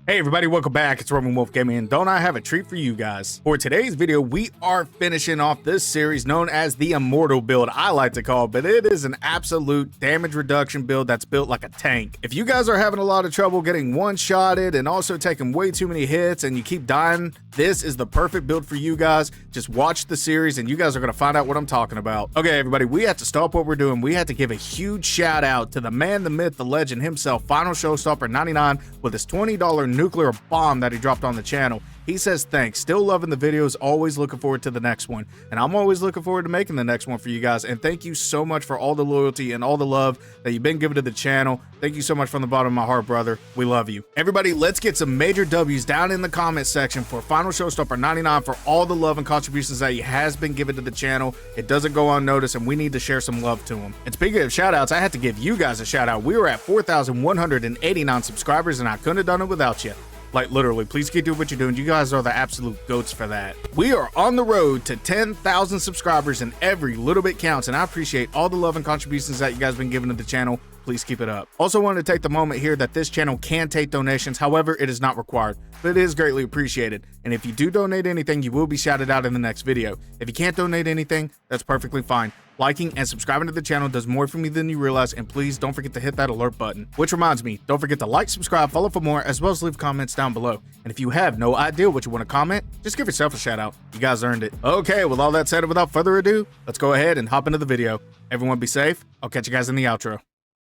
Hey everybody, welcome back. It's Roman Wolf Gaming, and don't I have a treat for you guys? For today's video, we are finishing off this series known as the Immortal Build, I like to call it, but it is an absolute damage reduction build that's built like a tank. If you guys are having a lot of trouble getting one-shotted and also taking way too many hits and you keep dying, this is the perfect build for you guys. Just watch the series and you guys are going to find out what I'm talking about. Okay, everybody, we have to stop what we're doing. We have to give a huge shout out to the man, the myth, the legend himself, Final Showstopper 99 with his $20 nuclear bomb that he dropped on the channel. He says thanks, still loving the videos, always looking forward to the next one, and I'm always looking forward to making the next one for you guys. And thank you so much for all the loyalty and all the love that you've been giving to the channel. Thank you so much from the bottom of my heart, brother. We love you. Everybody, let's get some major W's down in the comment section for Final Showstopper 99 for all the love and contributions that he has been given to the channel. It doesn't go unnoticed, and we need to share some love to him. And speaking of shout outs, I had to give you guys a shout out. We were at 4,189 subscribers, and I couldn't have done it without you. Like, literally, please keep doing what you're doing. You guys are the absolute goats for that. We are on the road to 10,000 subscribers, and every little bit counts, and I appreciate all the love and contributions that you guys have been giving to the channel. Please keep it up. Also wanted to take the moment here that this channel can take donations. However, it is not required, but it is greatly appreciated. And if you do donate anything, you will be shouted out in the next video. If you can't donate anything, that's perfectly fine. Liking and subscribing to the channel does more for me than you realize, and please don't forget to hit that alert button. Which reminds me, don't forget to like, subscribe, follow for more, as well as leave comments down below. And if you have no idea what you want to comment, just give yourself a shout out. You guys earned it. Okay, with all that said and without further ado, let's go ahead and hop into the video. Everyone be safe. I'll catch you guys in the outro.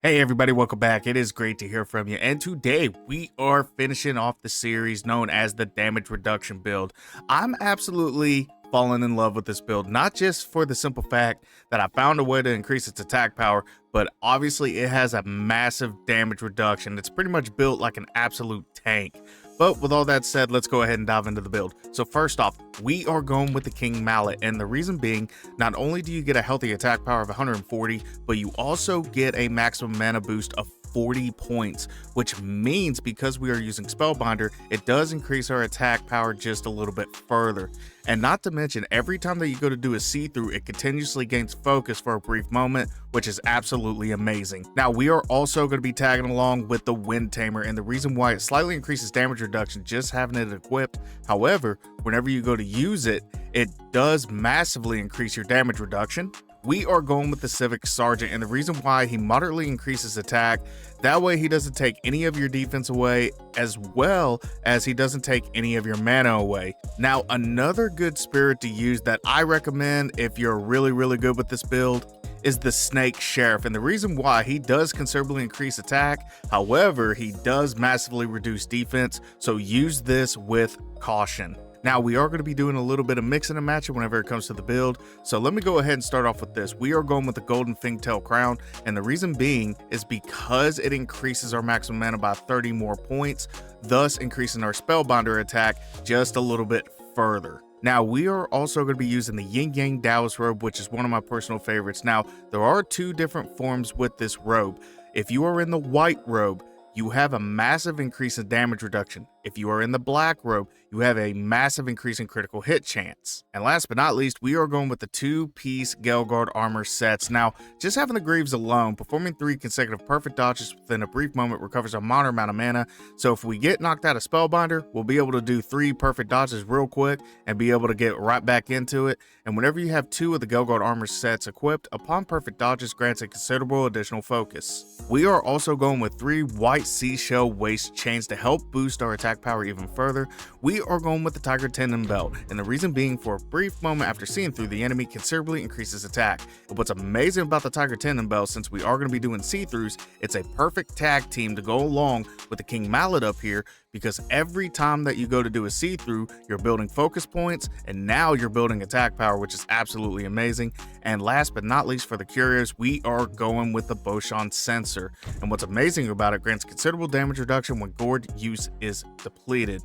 Hey everybody, welcome back. It is great to hear from you, and today we are finishing off the series known as the damage reduction build. I'm absolutely fallen in love with this build, not just for the simple fact that I found a way to increase its attack power, but obviously it has a massive damage reduction. It's pretty much built like an absolute tank. But with all that said, let's go ahead and dive into the build. So first off, we are going with the King Mallet, and the reason being, not only do you get a healthy attack power of 140, but you also get a maximum mana boost of 40 points, which means because we are using Spellbinder, it does increase our attack power just a little bit further. And not to mention, every time that you go to do a see-through, it continuously gains focus for a brief moment, which is absolutely amazing. Now, we are also going to be tagging along with the Wind Tamer, and the reason why it slightly increases damage reduction just having it equipped. However, whenever you go to use it, it does massively increase your damage reduction. We are going with the Civic Sergeant, and the reason why he moderately increases attack, that way he doesn't take any of your defense away, as well as he doesn't take any of your mana away. Now, another good spirit to use that I recommend if you're really good with this build is the Snake Sheriff, and the reason why, he does considerably increase attack, however, he does massively reduce defense, so use this with caution. Now, we are going to be doing a little bit of mixing and matching whenever it comes to the build, so let me go ahead and start off with this. We are going with the Golden Fingtail Crown, and the reason being is because it increases our maximum mana by 30 more points, thus increasing our Spellbinder attack just a little bit further. Now, we are also going to be using the Yin Yang Daoist robe, which is one of my personal favorites. Now, there are two different forms with this robe. If you are in the white robe, you have a massive increase in damage reduction. If you are in the black robe, you have a massive increase in critical hit chance. And last but not least, we are going with the two-piece Gelgard armor sets. Now, just having the Greaves alone, performing 3 consecutive perfect dodges within a brief moment recovers a moderate amount of mana. So if we get knocked out of Spellbinder, we'll be able to do 3 perfect dodges real quick and be able to get right back into it. And whenever you have 2 of the Gelgard armor sets equipped, upon perfect dodges grants a considerable additional focus. We are also going with 3 white seashell waist chains to help boost our attack power even further. We are going with the Tiger Tendon Belt, and the reason being, for a brief moment after seeing through, the enemy considerably increases attack. But what's amazing about the Tiger Tendon Belt, since we are going to be doing see-throughs, it's a perfect tag team to go along with the King Mallet up here, because every time that you go to do a see-through, you're building focus points, and now you're building attack power, which is absolutely amazing. And last but not least, for the curious, we are going with the Boshan Sensor, and what's amazing about it, grants considerable damage reduction when gourd use is depleted.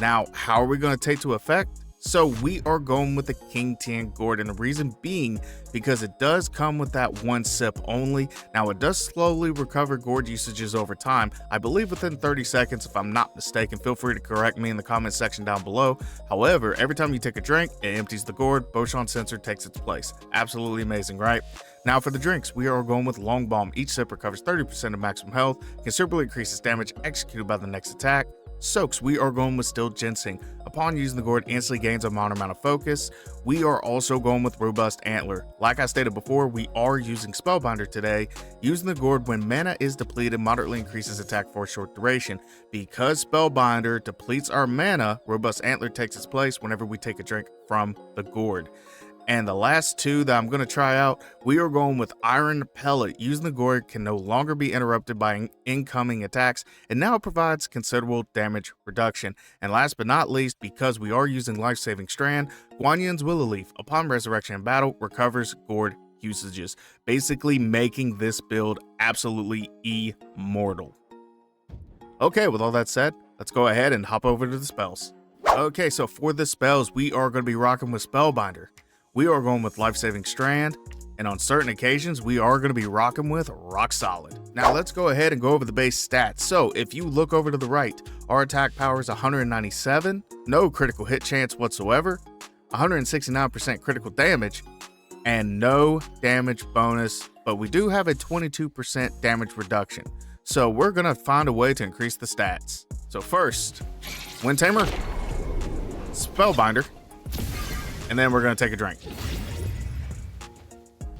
Now, how are we going to take to effect? So we are going with the King Tian Gourd, and the reason being because it does come with that 1 sip only. Now, it does slowly recover gourd usages over time, I believe within 30 seconds if I'm not mistaken. Feel free to correct me in the comment section down below. However, every time you take a drink, it empties the gourd. Boshan Sensor takes its place. Absolutely amazing, right? Now for the drinks, we are going with Long Bomb. Each sip recovers 30% of maximum health, considerably increases damage executed by the next attack. Soaks, we are going with Still Ginseng. Upon using the gourd, instantly gains a minor amount of focus. We are also going with Robust Antler. Like I stated before, we are using Spellbinder today. Using the gourd when mana is depleted moderately increases attack for a short duration. Because Spellbinder depletes our mana, Robust Antler takes its place whenever we take a drink from the gourd. And the last two that I'm going to try out, we are going with Iron Pellet. Using the gourd can no longer be interrupted by incoming attacks, and now it provides considerable damage reduction. And last but not least, because we are using Life-Saving Strand, Guanyin's Willow Leaf, upon resurrection in battle, recovers gourd usages, basically making this build absolutely immortal. Okay, with all that said, let's go ahead and hop over to the spells. Okay, so for the spells, we are going to be rocking with Spellbinder. We are going with Life-Saving Strand, and on certain occasions, we are going to be rocking with Rock Solid. Now, let's go ahead and go over the base stats. So, if you look over to the right, our attack power is 197, no critical hit chance whatsoever, 169% critical damage, and no damage bonus, but we do have a 22% damage reduction. So, we're going to find a way to increase the stats. So, first, Wind Tamer, Spellbinder, and then we're going to take a drink.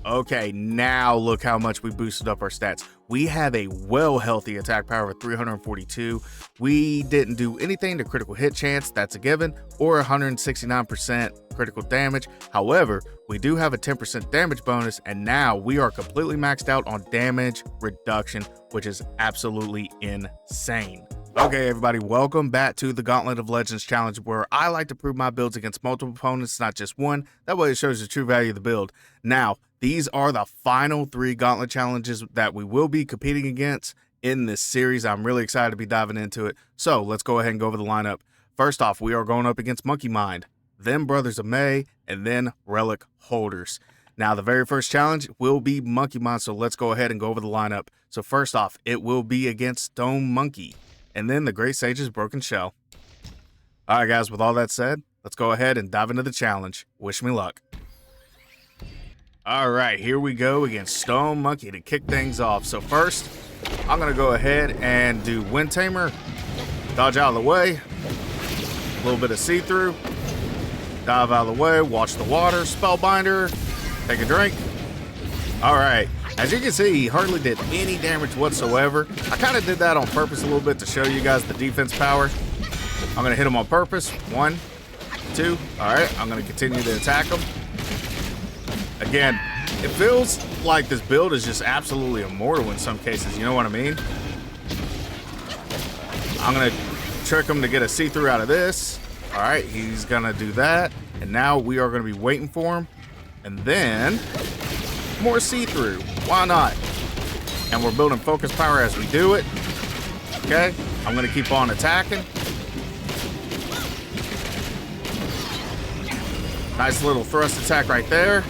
Okay, now look how much we boosted up our stats. We have a healthy attack power of 342. We didn't do anything to critical hit chance, that's a given, or 169% critical damage. However, we do have a 10% damage bonus, and now we are completely maxed out on damage reduction, which is absolutely insane. Okay, everybody, welcome back to the Gauntlet of Legends challenge, where I like to prove my builds against multiple opponents, not just one. That way it shows the true value of the build. Now, these are the final 3 Gauntlet challenges that we will be competing against in this series. I'm really excited to be diving into it. So let's go ahead and go over the lineup. First off, we are going up against Monkey Mind, then Brothers of May, and then Relic holders. Now, the very first challenge will be Monkey Mind, so let's go ahead and go over the lineup. So first off, it will be against Stone Monkey, and then the Great Sage's Broken Shell. All right, guys, with all that said, let's go ahead and dive into the challenge. Wish me luck. All right, here we go against Stone Monkey to kick things off. So first, I'm going to go ahead and do Wind Tamer, dodge out of the way, a little bit of see-through, dive out of the way, watch the water, Spellbinder, take a drink. All right. As you can see, he hardly did any damage whatsoever. I kind of did that on purpose a little bit to show you guys the defense power. I'm going to hit him on purpose. 1, 2. All right, I'm going to continue to attack him. Again, it feels like this build is just absolutely immortal in some cases. You know what I mean? I'm going to trick him to get a see-through out of this. All right, he's going to do that. And now we are going to be waiting for him. And then more see-through. Why not? And we're building focus power as we do it. Okay, I'm going to keep on attacking. Nice little thrust attack right there.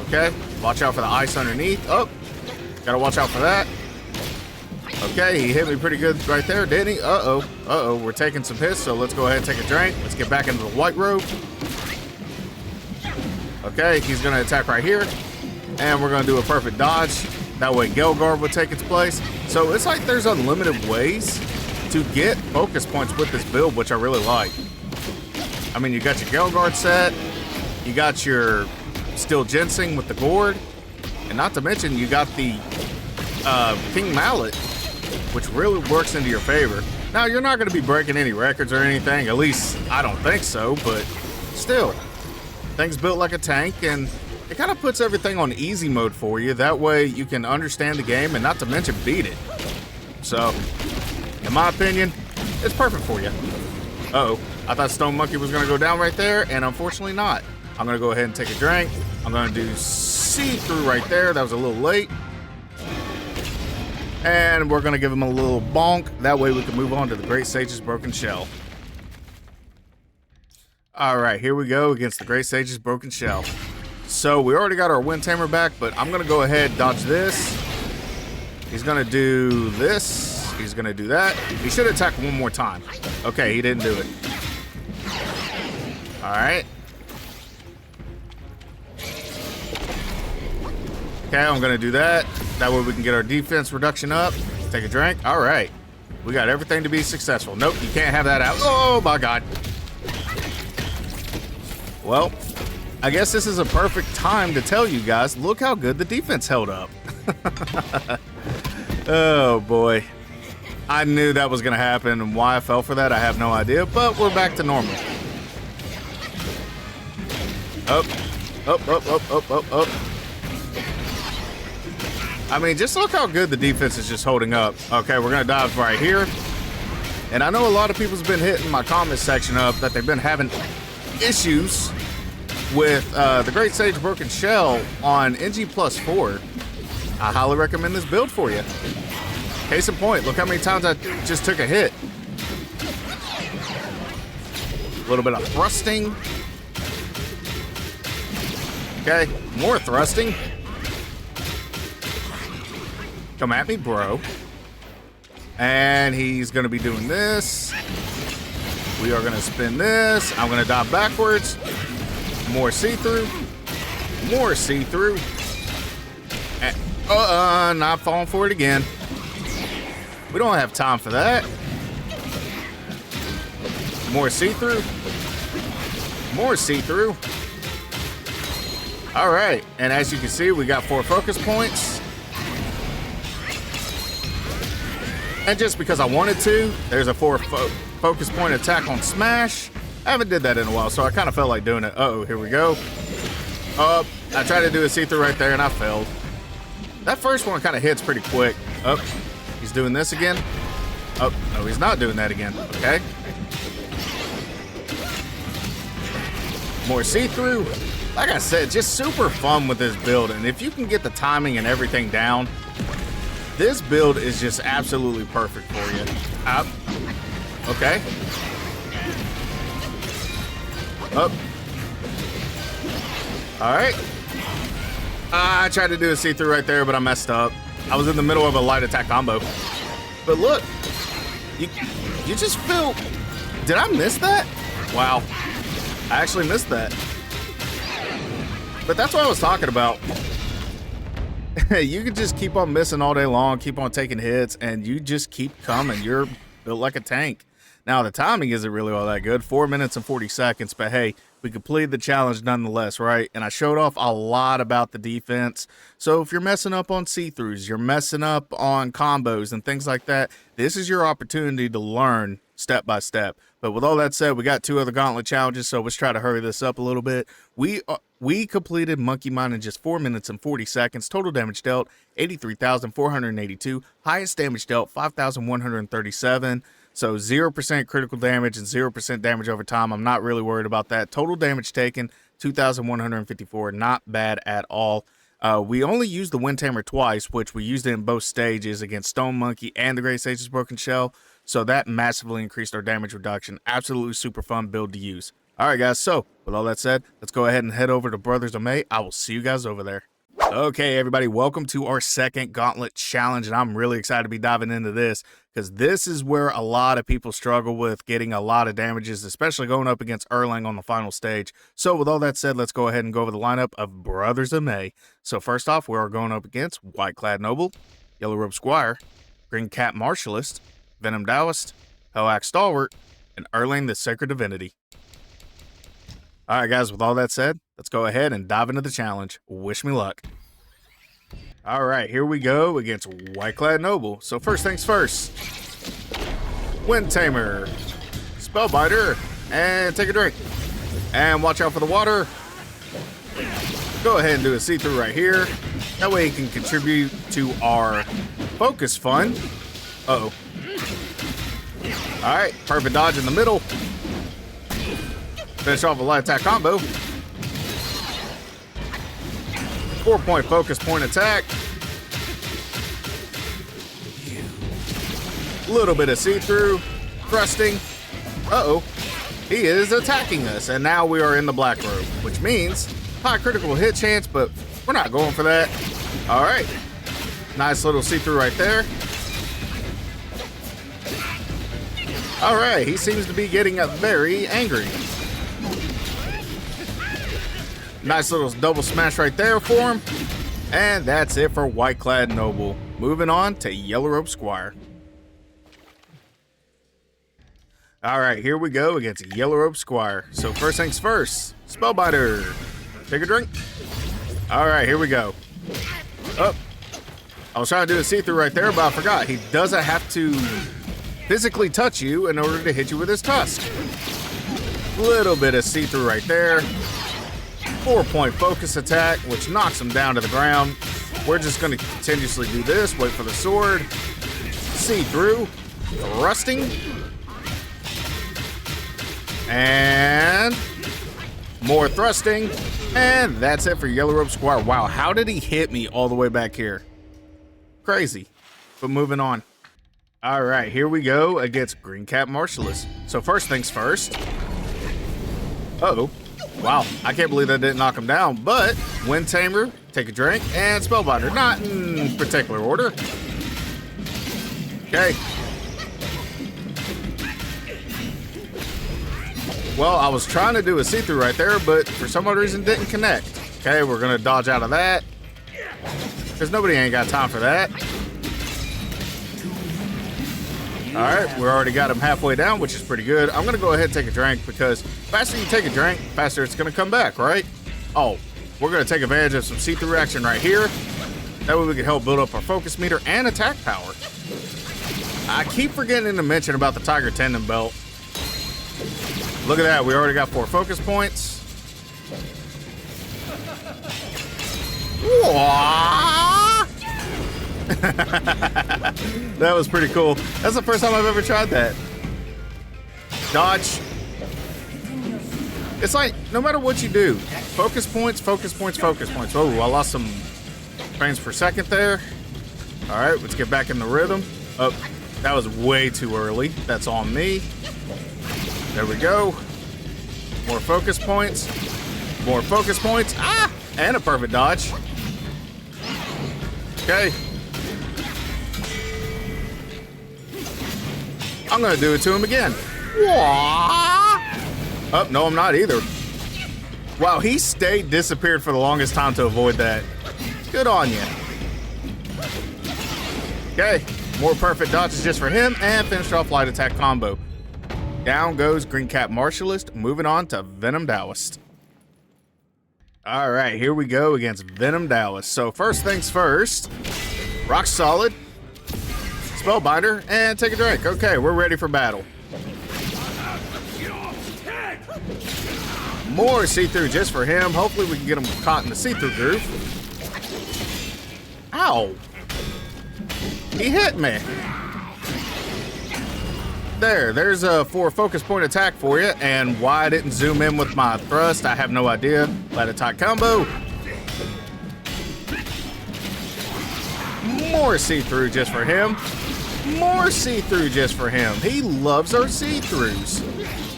Okay, watch out for the ice underneath. Oh, gotta watch out for that. Okay, he hit me pretty good right there, didn't he? Uh-oh, we're taking some hits, so let's go ahead and take a drink. Let's get back into the white robe. Okay, he's gonna attack right here. And we're gonna do a perfect dodge. That way Gelgard will take its place. So it's like there's unlimited ways to get focus points with this build, which I really like. I mean, you got your Gelgard set, you got your Still Ginseng with the gourd, and not to mention you got the King Mallet, which really works into your favor. Now, you're not gonna be breaking any records or anything, at least I don't think so, but still, thing's built like a tank, and it kind of puts everything on easy mode for you. That way you can understand the game and not to mention beat it. So, in my opinion, it's perfect for you. Uh-oh, I thought Stone Monkey was going to go down right there, and unfortunately not. I'm going to go ahead and take a drink. I'm going to do see-through right there. That was a little late. And we're going to give him a little bonk. That way we can move on to the Great Sage's Broken Shell. All right, here we go against the Great Sage's Broken Shell. So we already got our Wind Tamer back, but I'm going to go ahead and dodge this. He's going to do this. He's going to do that. He should attack one more time. Okay, he didn't do it. All right. Okay, I'm going to do that. That way we can get our defense reduction up. Take a drink. All right. We got everything to be successful. Nope, you can't have that out. Oh my God. Well, I guess this is a perfect time to tell you guys, look how good the defense held up. Oh boy. I knew that was gonna happen, and why I fell for that, I have no idea, but we're back to normal. Up, up, up, up, up, up, up. I mean, just look how good the defense is just holding up. Okay, we're gonna dive right here. And I know a lot of people's been hitting my comment section up that they've been having issues with the Great Sage Broken Shell on NG+4. I highly recommend this build for you. Case in point, look how many times I just took a hit. A little bit of thrusting. Okay, more thrusting. Come at me, bro. And he's gonna be doing this. We are gonna spin this. I'm gonna dive backwards. More see-through. More see-through. Not falling for it again. We don't have time for that. More see-through. More see-through. All right, and as you can see, we got 4 focus points. And just because I wanted to, there's a 4 focus point attack on smash. I haven't did that in a while, so I kind of felt like doing it. Uh-oh, here we go. I tried to do a see-through right there, and I failed. That first one kind of hits pretty quick. Oh, he's doing this again. Oh, no, he's not doing that again. Okay. More see-through. Like I said, just super fun with this build. And if you can get the timing and everything down, this build is just absolutely perfect for you. Up. Okay. Up. All right. I tried to do a see-through right there, but I messed up. I was in the middle of a light attack combo. But look, you just feel... Did I miss that? Wow. I actually missed that. But that's what I was talking about. You can just keep on missing all day long, keep on taking hits, and you just keep coming. You're built like a tank. Now, the timing isn't really all that good. 4 minutes and 40 seconds, but hey, we completed the challenge nonetheless, right? And I showed off a lot about the defense. So if you're messing up on see-throughs, you're messing up on combos and things like that, this is your opportunity to learn step by step. But with all that said, we got 2 other Gauntlet challenges, so let's try to hurry this up a little bit. We completed Monkey Mine in just 4 minutes and 40 seconds. Total damage dealt, 83,482. Highest damage dealt, 5,137. So 0% critical damage and 0% damage over time. I'm not really worried about that. Total damage taken, 2,154. Not bad at all. We only used the Wind Tamer twice, which we used it in both stages against Stone Monkey and the Great Sage's Broken Shell. So that massively increased our damage reduction. Absolutely super fun build to use. All right, guys. So with all that said, let's go ahead and head over to Brothers of May. I will see you guys over there. Okay, everybody, welcome to our second Gauntlet challenge, and I'm really excited to be diving into this because this is where a lot of people struggle with getting a lot of damages, especially going up against Erlang on the final stage. So with all that said, let's go ahead and go over the lineup of Brothers of May. So first off, we are going up against White-Clad Noble, Yellow Robe Squire, Green Cat Martialist, Venom Daoist, Hell Stalwart, and Erlang the Sacred Divinity. All right, guys, with all that said, let's go ahead and dive into the challenge. Wish me luck. All right, here we go against White-Clad Noble. So first things first. Wind Tamer, Spellbiter, and take a drink. And watch out for the water. Go ahead and do a see-through right here. That way it can contribute to our focus fund. Uh-oh. All right, perfect dodge in the middle. Finish off a light attack combo. 4-point focus point attack. Little bit of see-through. Thrusting. Uh-oh. He is attacking us. And now we are in the black robe, which means high critical hit chance, but we're not going for that. All right. Nice little see-through right there. All right. He seems to be getting very angry. Nice little double smash right there for him. And that's it for White-Clad Noble. Moving on to Yellow Robe Squire. All right, here we go against a Yellow Robe Squire. So first things first, Spellbinder. Take a drink. All right, here we go. Up. I was trying to do a see-through right there, but I forgot. He doesn't have to physically touch you in order to hit you with his tusk. Little bit of see-through right there. 4-point focus attack, which knocks him down to the ground. We're just going to continuously do this. Wait for the sword. See-through. Thrusting. And more thrusting. And that's it for Yellow Robe Squire. Wow, how did he hit me all the way back here? Crazy. But moving on. All right, here we go against Green Cap Martialist. So first things first. Uh-oh. Wow, I can't believe that didn't knock him down. But Wind Tamer, take a drink, and Spellbinder. Not in particular order. Okay. Well, I was trying to do a see-through right there, but for some odd reason didn't connect. Okay, we're gonna dodge out of that. Because nobody ain't got time for that. Alright, we already got him halfway down, which is pretty good. I'm gonna go ahead and take a drink because faster you take a drink, faster it's gonna come back, right? Oh, we're gonna take advantage of some see-through action right here. That way we can help build up our focus meter and attack power. I keep forgetting to mention about the Tiger Tendon Belt. Look at that, we already got 4 focus points. That was pretty cool. That's the first time I've ever tried that. Dodge. It's like, no matter what you do, focus points, focus points, focus points. Oh, I lost some frames per second there. All right, let's get back in the rhythm. Oh, that was way too early. That's on me. There we go. More focus points. More focus points. Ah! And a perfect dodge. Okay. I'm gonna do it to him again. Oh, no, I'm not either. Wow, he stayed disappeared for the longest time to avoid that. Good on you. Okay, more perfect dodges just for him, and finished off light attack combo. Down goes Green Cap Martialist, moving on to Venom Daoist. All right, here we go against Venom Daoist. So first things first, rock solid, Spellbinder, and take a drink. Okay, we're ready for battle. More see-through just for him. Hopefully we can get him caught in the see-through groove. Ow. He hit me. There's a 4 focus point attack for you, and why I didn't zoom in with my thrust, I have no idea. Light attack combo. More see-through just for him. More see-through just for him. He loves our see-throughs.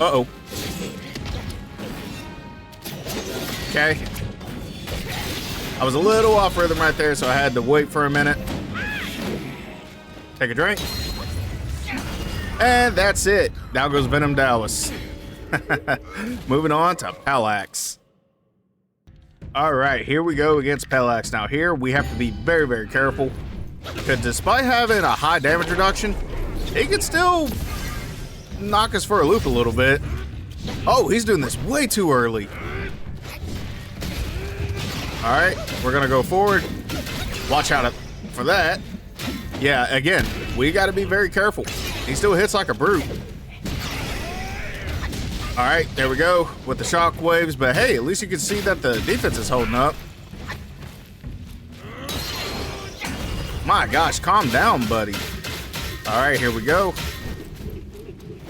Uh-oh. Okay. I was a little off rhythm right there, so I had to wait for a minute. Take a drink. And that's it. Now goes Venom Daoist. Moving on to Palax. All right, here we go against Palax. Now here we have to be very, very careful because despite having a high damage reduction, he can still knock us for a loop a little bit. Oh, he's doing this way too early. All right, we're gonna go forward. Watch out for that. Yeah, again, we gotta be very careful. He still hits like a brute. All right, there we go with the shock waves, but hey, at least you can see that the defense is holding up. My gosh, calm down, buddy. All right, here we go.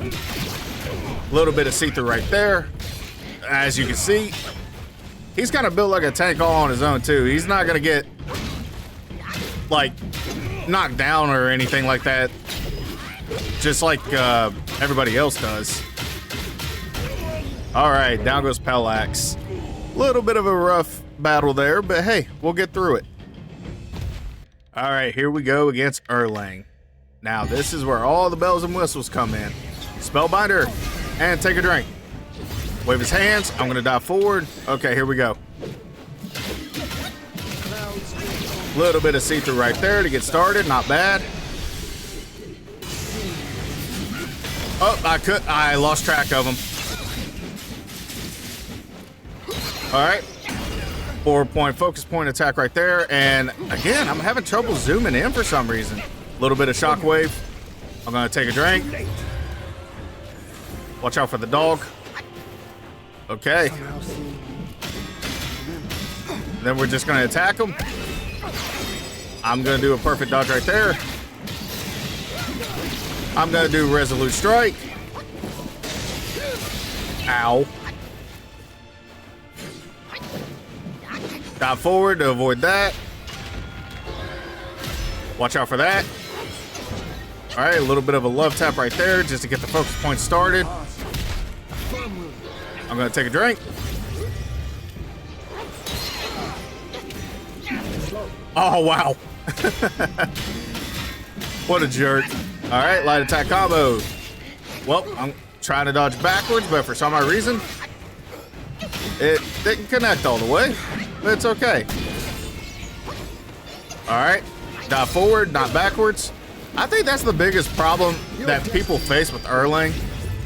A little bit of see-through right there. As you can see, he's kind of built like a tank all on his own too. He's not gonna get like knocked down or anything like that, just like everybody else does. All right, down goes Palax. Little bit of a rough battle there, but hey, we'll get through it. All right, here we go against Erlang. Now this is where all the bells and whistles come in. Spellbinder, and take a drink. Wave his hands, I'm gonna dive forward. Okay, here we go. Little bit of see-through right there to get started, not bad. Oh, I lost track of him. All right. 4-point focus point attack right there. And again, I'm having trouble zooming in for some reason. A little bit of shockwave. I'm gonna take a drink. Watch out for the dog. Okay. Then we're just gonna attack him. I'm gonna do a perfect dodge right there. I'm gonna do resolute strike. Ow. Dive forward to avoid that. Watch out for that. All right, a little bit of a love tap right there just to get the focus point started. I'm gonna take a drink. Oh, wow. What a jerk. All right, light attack combo. Well, I'm trying to dodge backwards, but for some odd reason, it didn't connect all the way, but it's okay. All right, dive forward, not backwards. I think that's the biggest problem that people face with Erlang,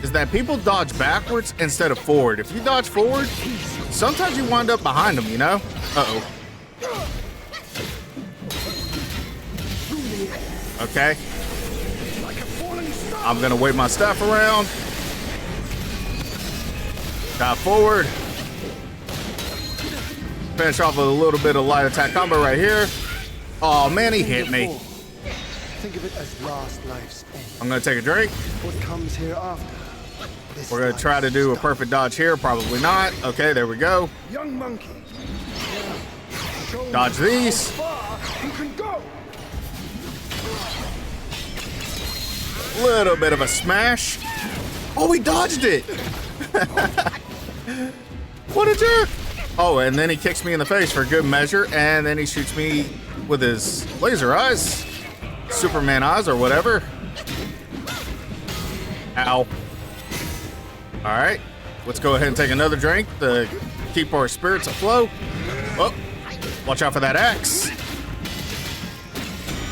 is that people dodge backwards instead of forward. If you dodge forward, sometimes you wind up behind them, you know? Uh-oh. Okay. I'm gonna wave my staff around. Dive forward. Finish off with a little bit of light attack combo right here. Oh man, he hit me. Think of it as last life's end. I'm gonna take a drink. What comes here after? We're gonna try to do a perfect dodge here. Probably not. Okay, there we go. Young monkey. Dodge these. You can go. Little bit of a smash. Oh, he dodged it. What a jerk. Oh, and then he kicks me in the face for good measure, and then he shoots me with his laser eyes. Superman eyes or whatever. Ow. All right, let's go ahead and take another drink to keep our spirits afloat. Oh, watch out for that axe.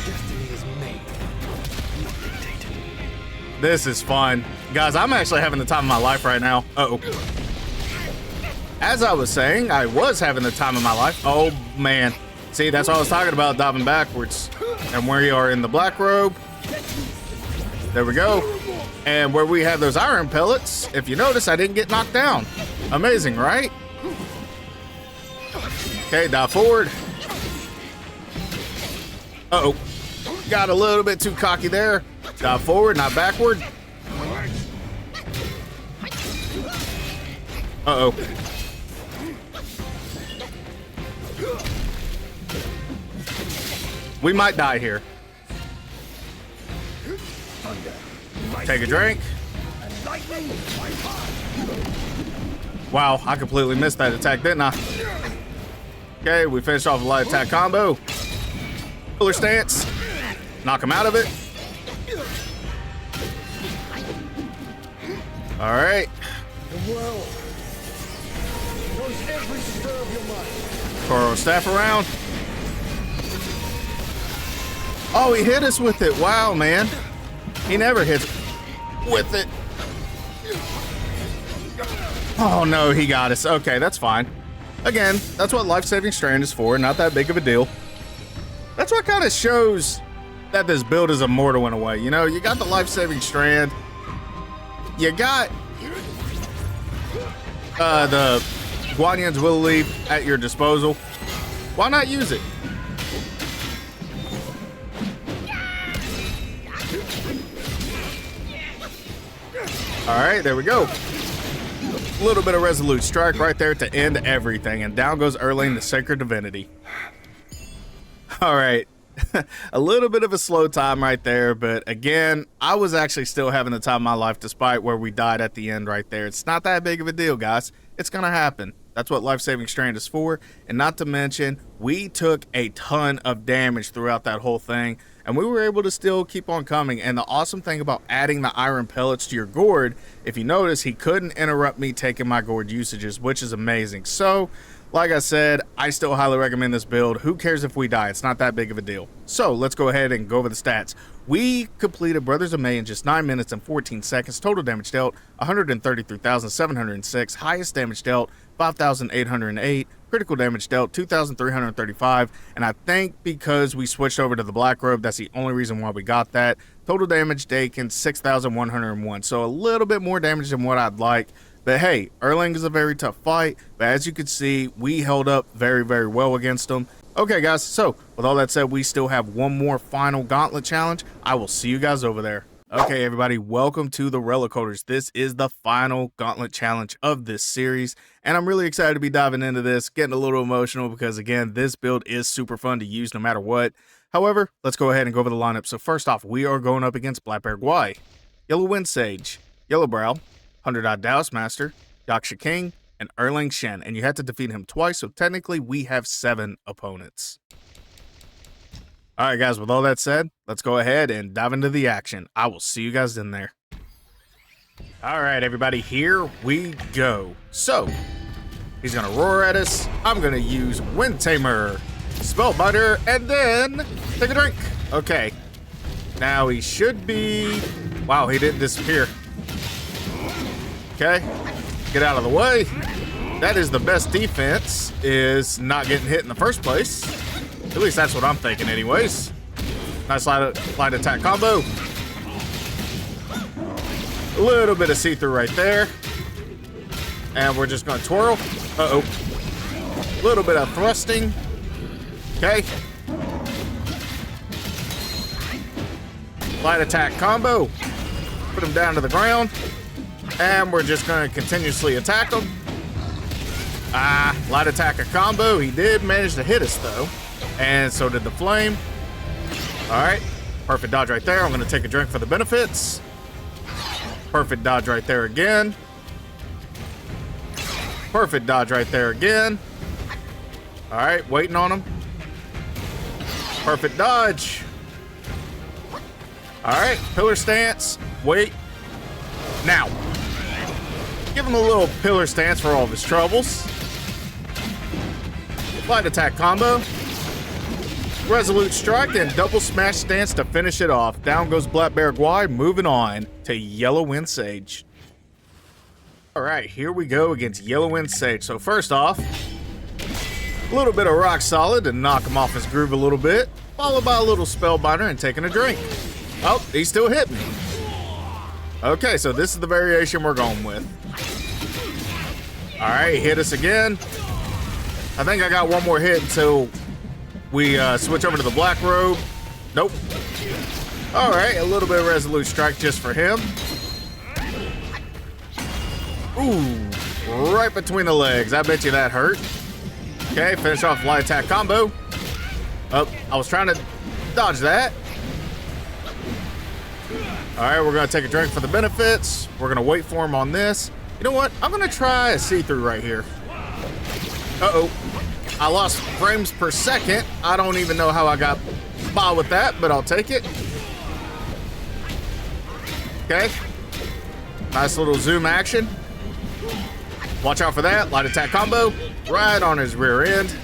Destiny is made, not dictated. This is fun. Guys, I'm actually having the time of my life right now. Uh-oh. As I was saying, I was having the time of my life. Oh, man. See, that's what I was talking about, diving backwards. And where you are in the black robe. There we go. And where we have those iron pellets, if you notice, I didn't get knocked down. Amazing, right? Okay, dive forward. Uh-oh. Got a little bit too cocky there. Dive forward, not backward. Uh-oh. We might die here. Take a drink. Wow, I completely missed that attack, didn't I? Okay, we finished off a light attack combo. Pillar stance. Knock him out of it. All right. Throw staff around. Oh, he hit us with it. Wow, man. He never hits with it. Oh, no, he got us. Okay, that's fine. Again, that's what life-saving strand is for. Not that big of a deal. That's what kind of shows that this build is immortal in a way. You know, you got the life-saving strand. You got the Guanyan's Willow Leaf at your disposal. Why not use it? All right, there we go. A little bit of resolute strike right there to end everything, and down goes Erlang, the Sacred Divinity. All right, a little bit of a slow time right there, but again, I was actually still having the time of my life despite where we died at the end right there. It's not that big of a deal, guys. It's gonna happen. That's what life-saving strand is for, and not to mention, we took a ton of damage throughout that whole thing, and we were able to still keep on coming. And the awesome thing about adding the iron pellets to your gourd, if you notice, he couldn't interrupt me taking my gourd usages, which is amazing. So, like I said, I still highly recommend this build. Who cares if we die? It's not that big of a deal. So, let's go ahead and go over the stats. We completed Brothers of May in just 9 minutes and 14 seconds. Total damage dealt 133,706. Highest damage dealt 5,808. Critical damage dealt 2,335. And I think because we switched over to the Black Robe, that's the only reason why we got that. Total damage taken 6,101. So a little bit more damage than what I'd like. But hey, Erlang is a very tough fight. But as you can see, we held up very, very well against them. Okay, guys, so with all that said, we still have one more final Gauntlet challenge. I will see you guys over there. Okay, everybody, welcome to the Relic Holders. This is the final Gauntlet challenge of this series, and I'm really excited to be diving into this, getting a little emotional because, again, this build is super fun to use no matter what. However, let's go ahead and go over the lineup. So first off, we are going up against Black Bear Guai, Yellow Wind Sage, Yellow Brow, 100-odd Daoist Master, Yaksha King, and Erlang Shen, and you had to defeat him twice, so technically we have 7 opponents. Alright guys, with all that said, let's go ahead and dive into the action. I will see you guys in there. Alright everybody, here we go. So, he's gonna roar at us, I'm gonna use Wind Tamer, Spellbinder, and then take a drink. Okay, now he should be... Wow, he didn't disappear. Okay. Get out of the way. That is the best defense, is not getting hit in the first place. At least that's what I'm thinking anyways. Nice light attack combo. A little bit of see-through right there. And we're just going to twirl. Uh-oh. A little bit of thrusting. Okay. Light attack combo. Put him down to the ground. And we're just going to continuously attack him. Light attack a combo. He did manage to hit us, though. And so did the flame. All right. Perfect dodge right there. I'm going to take a drink for the benefits. Perfect dodge right there again. Perfect dodge right there again. All right. Waiting on him. Perfect dodge. All right. Pillar stance. Wait. Now. Give him a little pillar stance for all of his troubles. Light attack combo. Resolute strike and double smash stance to finish it off. Down goes Black Bear Guai, moving on to Yellow Wind Sage. Alright, here we go against Yellow Wind Sage. So first off, a little bit of rock solid to knock him off his groove a little bit, followed by a little spellbinder and taking a drink. Oh, he still hit me. Okay, so this is the variation we're going with. All right, hit us again. I think I got one more hit until we switch over to the Black Robe. Nope. All right, a little bit of Resolute Strike just for him. Ooh, right between the legs. I bet you that hurt. Okay, finish off light attack combo. Oh, I was trying to dodge that. All right, we're gonna take a drink for the benefits. We're gonna wait for him on this. You know what? I'm gonna try a see-through right here. Uh-oh. I lost frames per second. I don't even know how I got by with that, but I'll take it. Okay. Nice little zoom action. Watch out for that. Light attack combo. Right on his rear end.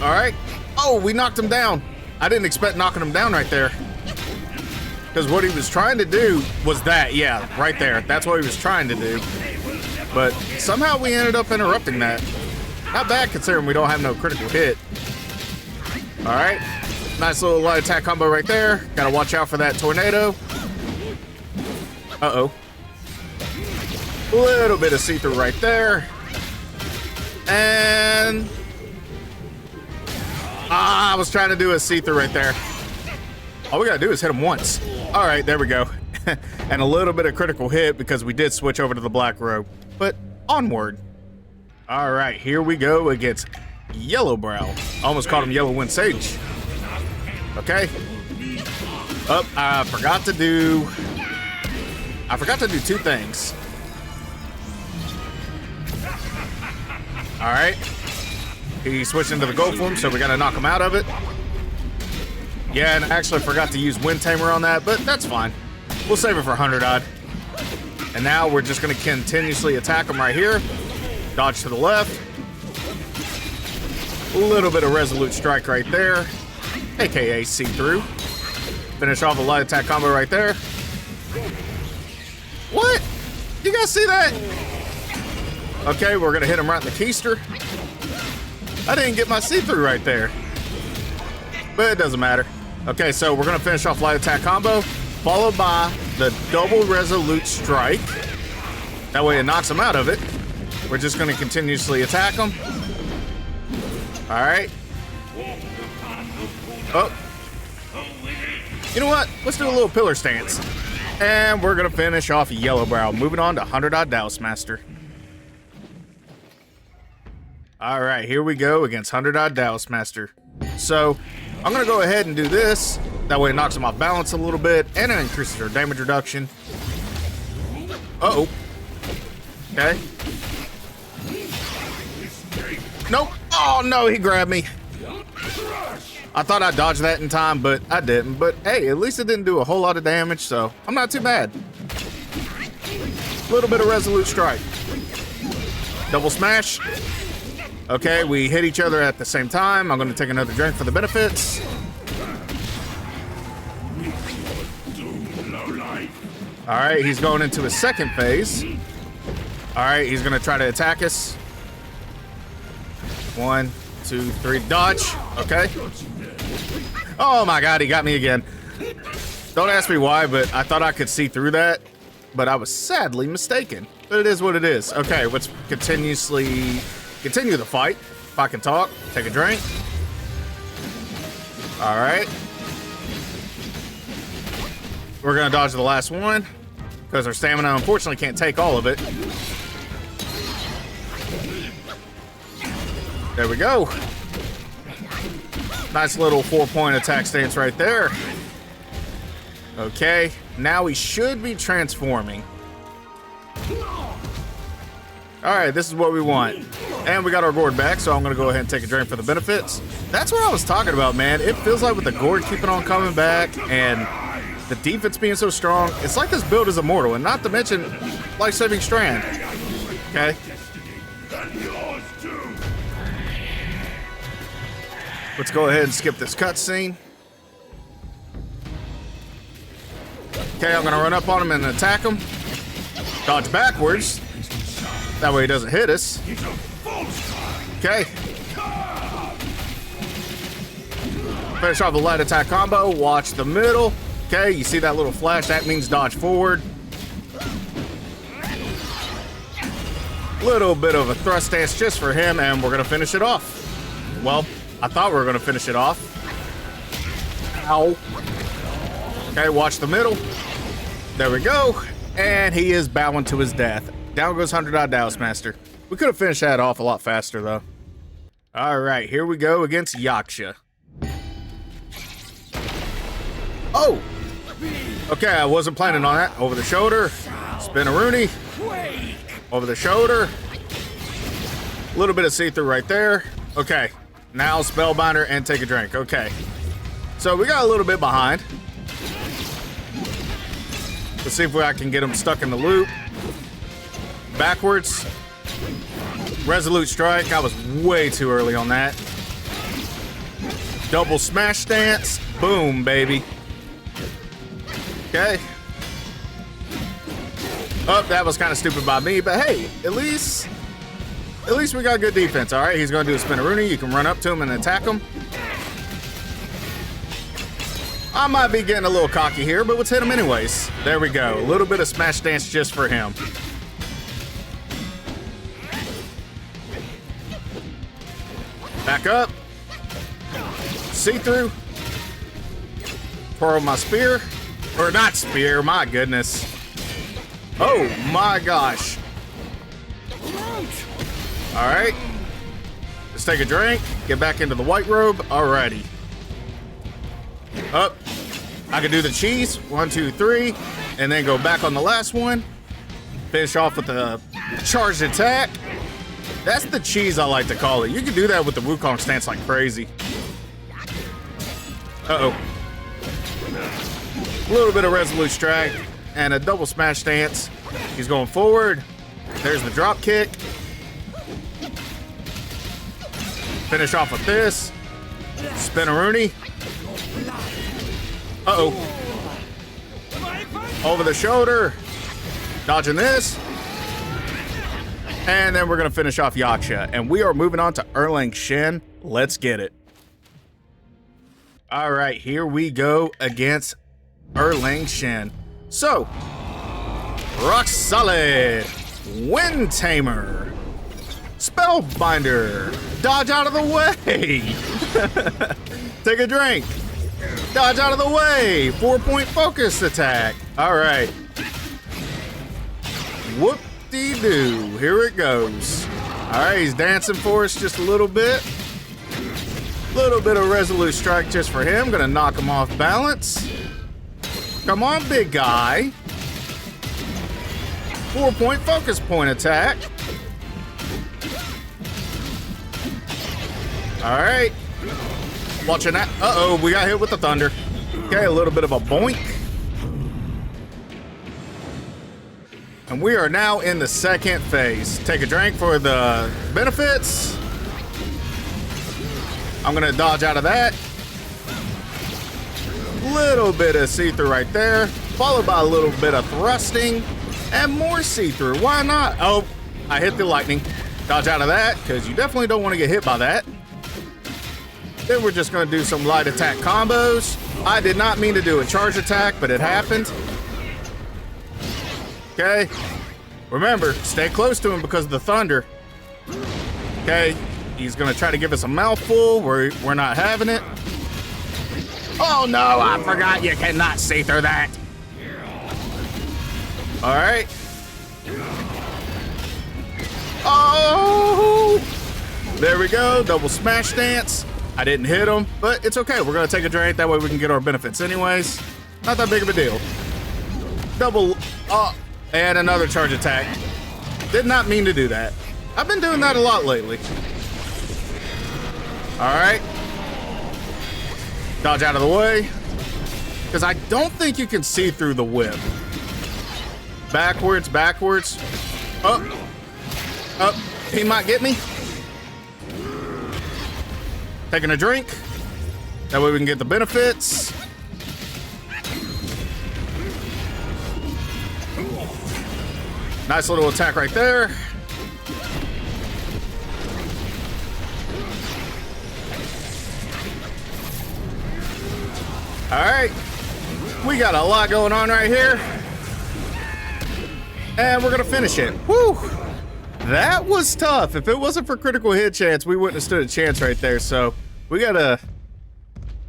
All right. Oh, we knocked him down. I didn't expect knocking him down right there. Because what he was trying to do was that. Yeah, right there. That's what he was trying to do. But somehow we ended up interrupting that. Not bad considering we don't have no critical hit. All right. Nice little light attack combo right there. Gotta watch out for that tornado. Uh-oh. A little bit of see-through right there. And... I was trying to do a see-through right there. All we gotta do is hit him once. All right, there we go. And a little bit of critical hit because we did switch over to the Black Robe. But onward. All right, here we go against Yellow Brow. Almost called him Yellow Wind Sage. Okay. Oh, I forgot to do two things. All right. He switched into the gold form, so we gotta knock him out of it. Yeah, and I actually forgot to use Wind Tamer on that, but that's fine. We'll save it for 100-odd. And now we're just gonna continuously attack him right here. Dodge to the left. A little bit of Resolute Strike right there. aka see-through. Finish off a light attack combo right there. What? You guys see that? Okay, we're gonna hit him right in the keister. I didn't get my see-through right there, but it doesn't matter. Okay, so we're gonna finish off light attack combo, followed by the double resolute strike. That way it knocks him out of it. We're just gonna continuously attack him. All right. Oh. You know what? Let's do a little pillar stance. And we're gonna finish off Yellowbrow. Moving on to 100-odd Daoist Master. All right, here we go against 100-odd Daoist Master. So I'm gonna go ahead and do this. That way it knocks him off balance a little bit and it increases our damage reduction. Uh-oh. Okay. Nope. Oh no, he grabbed me. I thought I dodged that in time, but I didn't. But hey, at least it didn't do a whole lot of damage, so I'm not too bad. A little bit of resolute strike. Double smash. Okay, we hit each other at the same time. I'm gonna take another drink for the benefits. All right, he's going into his second phase. All right, he's gonna try to attack us. 1, 2, 3, dodge. Okay. Oh my God, he got me again. Don't ask me why, but I thought I could see through that, but I was sadly mistaken. But it is what it is. Okay, let's continue the fight. If I can talk, take a drink. All right. We're gonna dodge the last one because our stamina unfortunately can't take all of it. There we go. Nice little 4-point attack stance right there. Okay, now we should be transforming. All right, this is what we want. And we got our gourd back, so I'm gonna go ahead and take a drink for the benefits. That's what I was talking about, man. It feels like with the gourd keeping on coming back and the defense being so strong, it's like this build is immortal, and not to mention life-saving strand. Okay. Let's go ahead and skip this cutscene. Okay, I'm gonna run up on him and attack him. Dodge backwards. That way he doesn't hit us. Okay. Finish off the light attack combo. Watch the middle. Okay, you see that little flash? That means dodge forward. Little bit of a thrust stance just for him, and we're gonna finish it off. Well, I thought we were gonna finish it off. Ow. Okay, watch the middle. There we go. And he is bowing to his death. Down goes 100-odd Daoist Master. We could have finished that off a lot faster, though. All right, here we go against Yaksha. Oh! Okay, I wasn't planning on that. Over the shoulder. Spin-a-rooney. Over the shoulder. A little bit of see-through right there. Okay, now Spellbinder and take a drink. Okay. So we got a little bit behind. Let's see if I can get him stuck in the loop. Backwards. Resolute strike. I was way too early on that. Double smash stance. Boom, baby. Okay. Oh, that was kind of stupid by me, but hey, at least we got good defense. All right, he's going to do a spin-a-rooney. You can run up to him and attack him. I might be getting a little cocky here, but let's hit him anyways. There we go. A little bit of smash dance just for him. Back up. See-through. Twirl my spear. Or not spear, my goodness. Oh my gosh. All right. Let's take a drink. Get back into the white robe. Alrighty. Up. I can do the cheese. 1, 2, 3. And then go back on the last one. Finish off with the charged attack. That's the cheese I like to call it. You can do that with the Wukong stance like crazy. Uh-oh. A little bit of resolute strike and a double smash stance. He's going forward. There's the drop kick. Finish off with this. Spin-a-rooney. Uh-oh. Over the shoulder. Dodging this. And then we're going to finish off Yaksha. And we are moving on to Erlang Shen. Let's get it. All right, here we go against Erlang Shen. So, rock solid. Wind Tamer. Spellbinder. Dodge out of the way. Take a drink. Dodge out of the way. 4-point focus attack. All right. Whoop-de-doo. Here it goes. All right, he's dancing for us just a little bit. Little bit of resolute strike just for him. Gonna knock him off balance. Come on, big guy. 4-point focus point attack. All right. Watching that. Uh-oh, we got hit with the thunder. Okay, a little bit of a boink. And we are now in the second phase. Take a drink for the benefits. I'm gonna dodge out of that. Little bit of see-through right there, followed by a little bit of thrusting and more see-through. Why not? Oh, I hit the lightning. Dodge out of that, because you definitely don't want to get hit by that. Then we're just gonna do some light attack combos. I did not mean to do a charge attack, but it happened. Okay. Remember, stay close to him because of the thunder. Okay. He's gonna try to give us a mouthful. We're not having it. Oh no, I forgot you cannot see through that. All right. Oh! There we go, double smash dance. I didn't hit him, but it's okay. We're gonna take a drink, that way we can get our benefits anyways. Not that big of a deal. Double, and another charge attack. Did not mean to do that. I've been doing that a lot lately. All right. Dodge out of the way. Because I don't think you can see through the whip. Backwards, backwards. Up. Up. He might get me. Taking a drink. That way we can get the benefits. Nice little attack right there. All right, we got a lot going on right here. And we're gonna finish it. Whew, that was tough. If it wasn't for critical hit chance, we wouldn't have stood a chance right there. So we gotta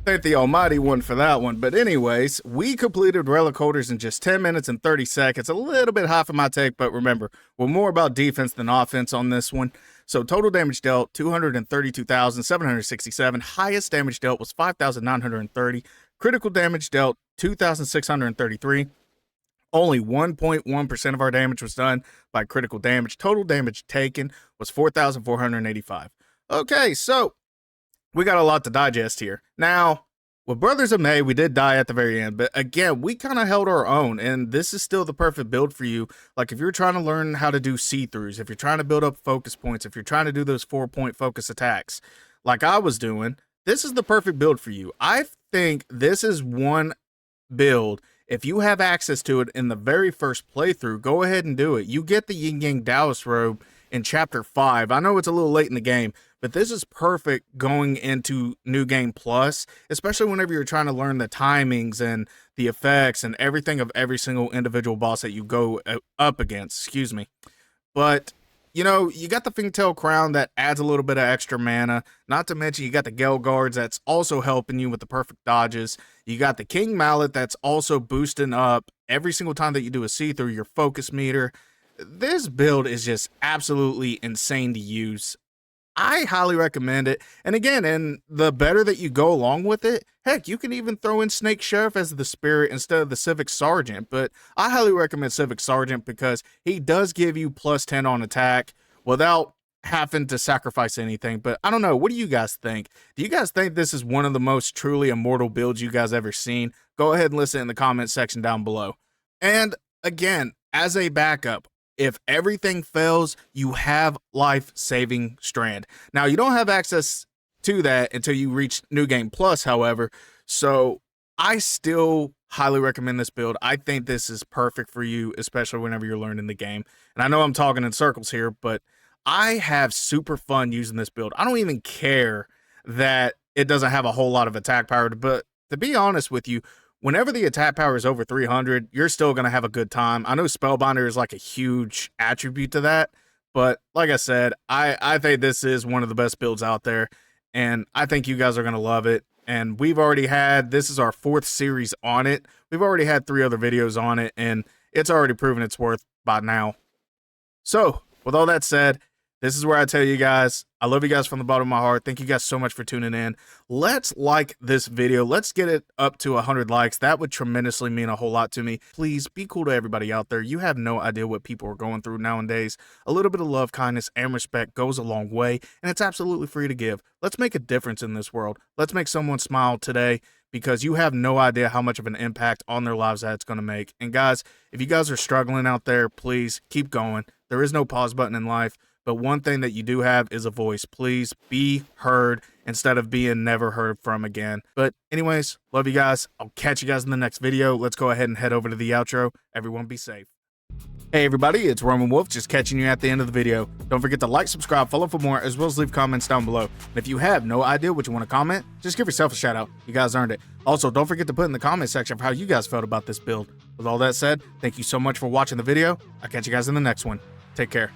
thank the almighty one for that one. But anyways, we completed Relic holders in just 10 minutes and 30 seconds. A little bit high for my take, but remember, we're more about defense than offense on this one. So total damage dealt, 232,767. Highest damage dealt was 5,930. Critical damage dealt, 2,633. Only 1.1% of our damage was done by critical damage. Total damage taken was 4,485. Okay, so we got a lot to digest here. Now, with Brothers of May, we did die at the very end, but again, we kind of held our own, and this is still the perfect build for you. Like, if you're trying to learn how to do see-throughs, if you're trying to build up focus points, if you're trying to do those 4-point focus attacks, like I was doing, this is the perfect build for you. I think this is one build. If you have access to it in the very first playthrough, go ahead and do it. You get the Yin Yang Daoist robe in Chapter 5. I know it's a little late in the game, but this is perfect going into New Game Plus, especially whenever you're trying to learn the timings and the effects and everything of every single individual boss that you go up against. Excuse me. But you know, you got the Fingtail Crown that adds a little bit of extra mana. Not to mention you got the Gale Guards that's also helping you with the perfect dodges. You got the King Mallet that's also boosting up every single time that you do a see-through your focus meter. This build is just absolutely insane to use. I highly recommend it. And again, and the better that you go along with it, heck, you can even throw in Snake Sheriff as the spirit instead of the Civic Sergeant. But I highly recommend Civic Sergeant because he does give you plus 10 on attack without having to sacrifice anything. But I don't know. What do you guys think? Do you guys think this is one of the most truly immortal builds you guys ever seen? Go ahead and listen in the comment section down below. And again, as a backup, if everything fails, you have life-saving strand. Now, you don't have access to that until you reach New Game Plus, however. So I still highly recommend this build. I think this is perfect for you, especially whenever you're learning the game. And I know I'm talking in circles here, but I have super fun using this build. I don't even care that it doesn't have a whole lot of attack power, but to be honest with you, whenever the attack power is over 300, you're still going to have a good time. I know Spellbinder is like a huge attribute to that, but like I said, I think this is one of the best builds out there, and I think you guys are going to love it. And we've already had, this is our 4th series on it. We've already had 3 other videos on it, and it's already proven its worth by now. So, with all that said, this is where I tell you guys, I love you guys from the bottom of my heart. Thank you guys so much for tuning in. Let's like this video. Let's get it up to 100 likes. That would tremendously mean a whole lot to me. Please be cool to everybody out there. You have no idea what people are going through nowadays. A little bit of love, kindness, and respect goes a long way, and it's absolutely free to give. Let's make a difference in this world. Let's make someone smile today, because you have no idea how much of an impact on their lives that it's going to make. And guys, if you guys are struggling out there, please keep going. There is no pause button in life. But one thing that you do have is a voice. Please be heard instead of being never heard from again. But anyways, love you guys. I'll catch you guys in the next video. Let's go ahead and head over to the outro. Everyone be safe. Hey everybody, it's Roman Wolf, just catching you at the end of the video. Don't forget to like, subscribe, follow for more, as well as leave comments down below. And if you have no idea what you want to comment, just give yourself a shout out. You guys earned it. Also, don't forget to put in the comment section of how you guys felt about this build. With all that said, thank you so much for watching the video. I'll catch you guys in the next one. Take care.